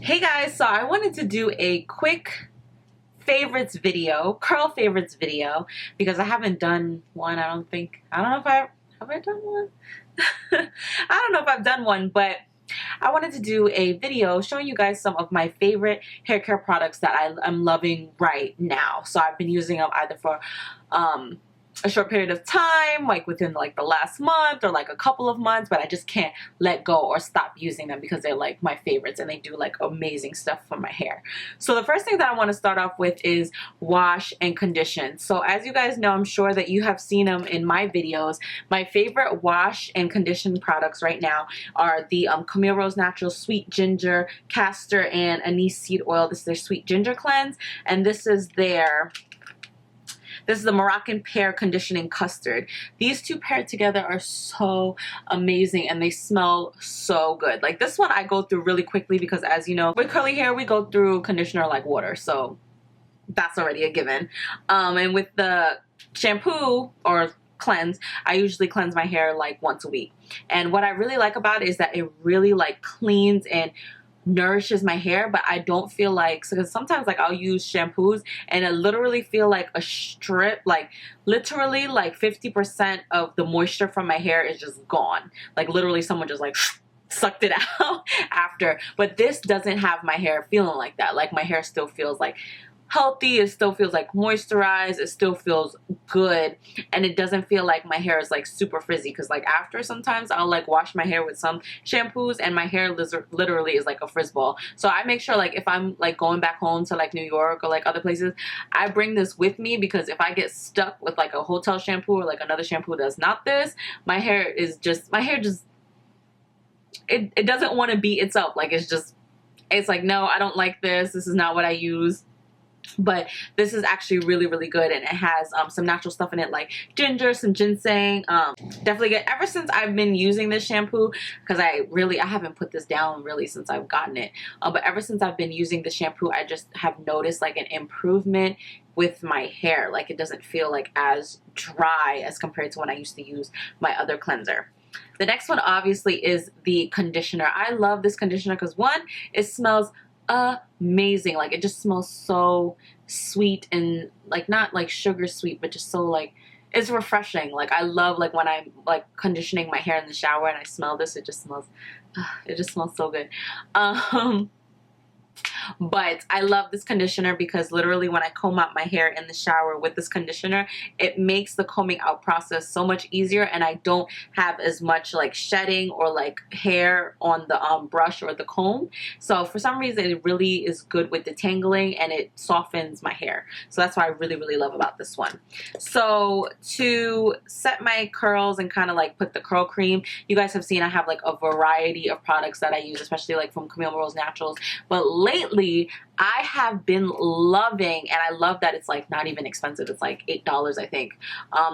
Hey guys, so I wanted to do a quick favorites video, curl favorites video, because I haven't done one. I don't know if have I done one? I don't know if I've done one, but I wanted to do a video showing you guys some of my favorite hair care products that I'm loving right now. So I've been using them either for a short period of time, like within like the last month or like a couple of months, but I just can't let go or stop using them because they're like my favorites and they do like amazing stuff for my hair. So the first thing that I want to start off with is wash and condition. So as you guys know, I'm sure that you have seen them in my videos. My favorite wash and condition products right now are the Camille Rose Naturals Sweet Ginger Castor and Anise Seed Oil. This is their Sweet Ginger Cleanse, and this is the Moroccan Pear Conditioning Custard. These two paired together are so amazing and they smell so good. Like this one I go through really quickly because, as you know, with curly hair we go through conditioner like water, so that's already a given. And with the shampoo or cleanse, I usually cleanse my hair like once a week. And what I really like about it is that it really like cleans and nourishes my hair, but I don't feel like, because sometimes like I'll use shampoos and I literally feel like a strip, like literally like 50% of the moisture from my hair is just gone. Like literally someone just like sucked it out after. But this doesn't have my hair feeling like that. Like my hair still feels like healthy, it still feels like moisturized, it still feels good, and it doesn't feel like my hair is like super frizzy, because like after sometimes I'll like wash my hair with some shampoos and my hair literally is like a frizz ball. So I make sure like if I'm like going back home to like New York or like other places, I bring this with me, because if I get stuck with like a hotel shampoo or like another shampoo that's not this, my hair just it doesn't want to be itself. Like it's like, no, I don't like this is not what I use. But this is actually really, really good, and it has some natural stuff in it like ginger, some ginseng. Definitely good. Ever since I've been using this shampoo, because I haven't put this down really since I've gotten it, but ever since I've been using the shampoo, I just have noticed like an improvement with my hair. Like it doesn't feel like as dry as compared to when I used to use my other cleanser. The next one obviously is the conditioner. I love this conditioner because, one, it smells amazing. Like it just smells so sweet and like not like sugar sweet, but just so like it's refreshing. Like I love like when I'm like conditioning my hair in the shower and I smell this, it just smells so good. But I love this conditioner because literally when I comb out my hair in the shower with this conditioner, it makes the combing out process so much easier, and I don't have as much like shedding or like hair on the brush or the comb. So for some reason it really is good with detangling and it softens my hair. So that's what I really, really love about this one. So to set my curls and kind of like put the curl cream, you guys have seen I have like a variety of products that I use, especially like from Camille Rose Naturals. But lately I have been loving, and I love that it's like not even expensive, it's like $8 I think,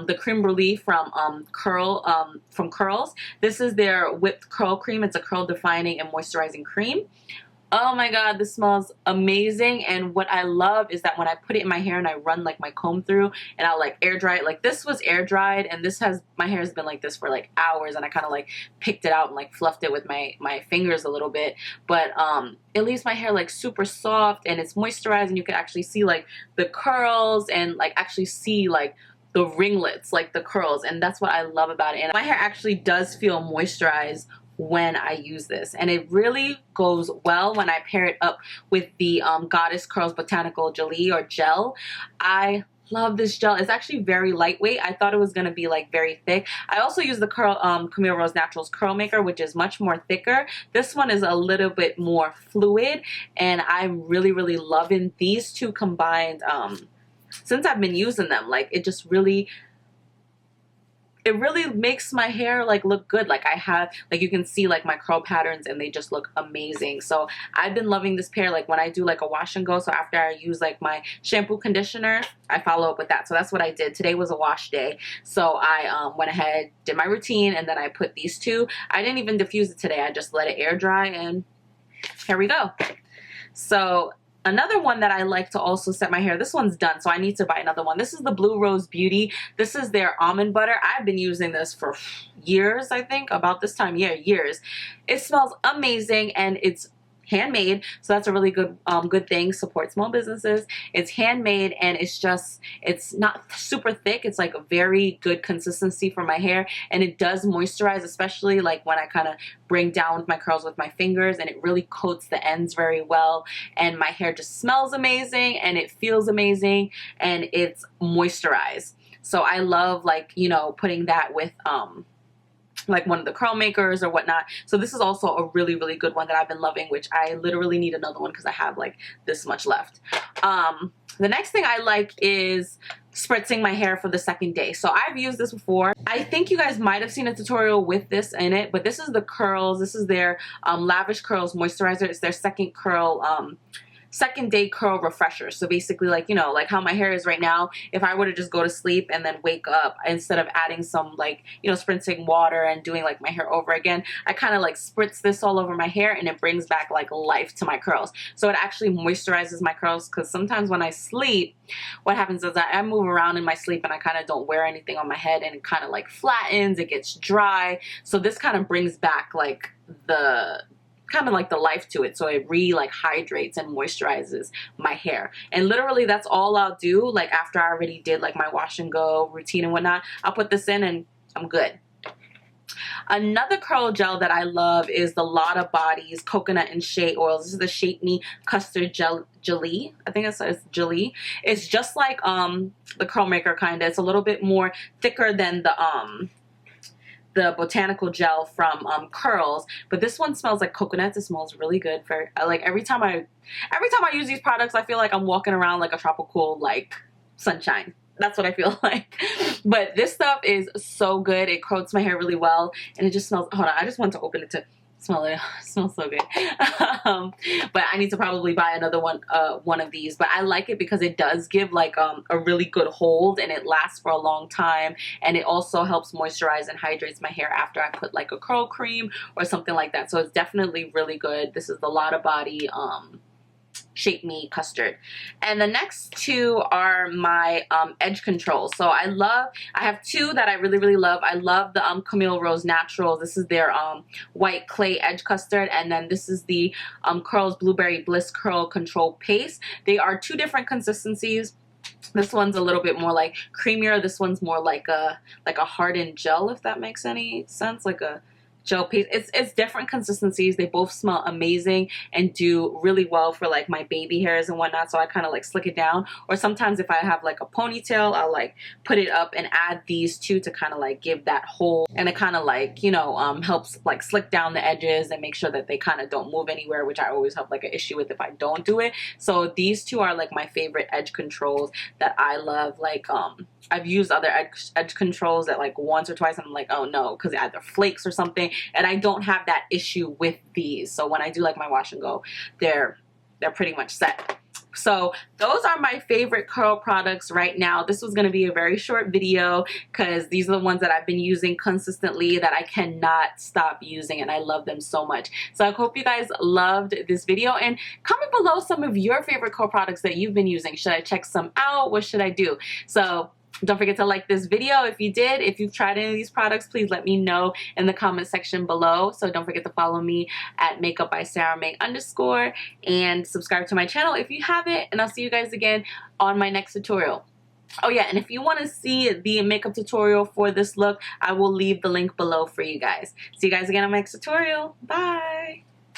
the creme brulee from Curls. This is their whipped curl cream. It's a curl defining and moisturizing cream. Oh my god, this smells amazing. And what I love is that when I put it in my hair and I run like my comb through and I'll like air dry it, like this was air dried, and my hair has been like this for like hours, and I kind of like picked it out and like fluffed it with my fingers a little bit, but it leaves my hair like super soft and it's moisturized, and you can actually see like the curls and like actually see like the ringlets, like the curls, and that's what I love about it. And my hair actually does feel moisturized when I use this, and it really goes well when I pair it up with the Goddess Curls Botanical Jelly or gel. I love this gel. It's actually very lightweight. I thought it was going to be like very thick. I also use the Camille Rose Naturals Curl Maker, which is much more thicker. This one is a little bit more fluid, and I'm really, really loving these two combined since I've been using them. Like it really makes my hair like look good. Like I have, like you can see like my curl patterns and they just look amazing. So I've been loving this pair. Like when I do like a wash and go, so after I use like my shampoo conditioner, I follow up with that. So that's what I did. Today was a wash day, so I went ahead, did my routine, and then I put these two. I didn't even diffuse it today. I just let it air dry, and here we go. So another one that I like to also set my hair, this one's done, so I need to buy another one. This is the Blue Rose Beauty. This is their almond butter. I've been using this for years, I think, about this time, yeah, years. It smells amazing, and it's handmade, so that's a really good good thing. Support small businesses. It's handmade, and it's not super thick. It's like a very good consistency for my hair, and it does moisturize, especially like when I kind of bring down my curls with my fingers, and it really coats the ends very well, and my hair just smells amazing, and it feels amazing, and it's moisturized. So I love, like, you know, putting that with like one of the curl makers or whatnot. So this is also a really, really good one that I've been loving, which I literally need another one because I have like this much left. The next thing I like is spritzing my hair for the second day. So I've used this before. I think you guys might have seen a tutorial with this in it, but this is the curls. This is their Lavish Curls Moisturizer. It's their second day curl refresher. So basically, like, you know, like how my hair is right now, if I were to just go to sleep and then wake up, instead of adding some, like, you know, spritzing water and doing like my hair over again, I kind of like spritz this all over my hair, and it brings back like life to my curls. So it actually moisturizes my curls, because sometimes when I sleep, what happens is that I move around in my sleep and I kind of don't wear anything on my head, and it kind of like flattens, it gets dry. So this kind of brings back like the life to it. So it really like hydrates and moisturizes my hair. And literally that's all I'll do. Like after I already did like my wash and go routine and whatnot, I'll put this in and I'm good. Another curl gel that I love is the Lotta Body's Coconut and Shea Oils. This is the Shaitaan'ii Custard Jelly. I think it's jelly. It's just like the curl maker kind of. It's a little bit more thicker than the botanical gel from Curls, but this one smells like coconuts. It smells really good. For like every time I use these products, I feel like I'm walking around like a tropical like sunshine. That's what I feel like. But this stuff is so good. It coats my hair really well, and it just smells. Hold on, I just want to open it to smell it. It smells so good. But I need to probably buy another one of these. But I like it because it does give like a really good hold, and it lasts for a long time, and it also helps moisturize and hydrates my hair after I put like a curl cream or something like that. So it's definitely really good. This is the Lotta Body Shaitaan'ii Custard. And the next two are my edge controls. So I have two that I really, really love. I love the Camille Rose Naturals. This is their white clay edge custard, and then this is the Curls Blueberry Bliss Curl Control Paste. They are two different consistencies. This one's a little bit more like creamier. This one's more like a hardened gel, if that makes any sense, like a gel paste. It's different consistencies. They both smell amazing and do really well for like my baby hairs and whatnot. So I kind of like slick it down, or sometimes if I have like a ponytail, I'll like put it up and add these two to kind of like give that hold, and it kind of like, you know, helps like slick down the edges and make sure that they kind of don't move anywhere, which I always have like an issue with if I don't do it. So these two are like my favorite edge controls that I love. Like I've used other edge controls that like once or twice, and I'm like, oh no, because it either flakes or something, and I don't have that issue with these. So when I do like my wash and go, they're pretty much set. So those are my favorite curl products right now. This was going to be a very short video because these are the ones that I've been using consistently that I cannot stop using, and I love them so much. So I hope you guys loved this video, and comment below some of your favorite curl products that you've been using. Should I check some out? What should I do? So don't forget to like this video if you did. If you've tried any of these products, please let me know in the comment section below. So don't forget to follow me at makeupbysarahmay_, and subscribe to my channel if you haven't. And I'll see you guys again on my next tutorial. Oh yeah, and if you want to see the makeup tutorial for this look, I will leave the link below for you guys. See you guys again on my next tutorial. Bye!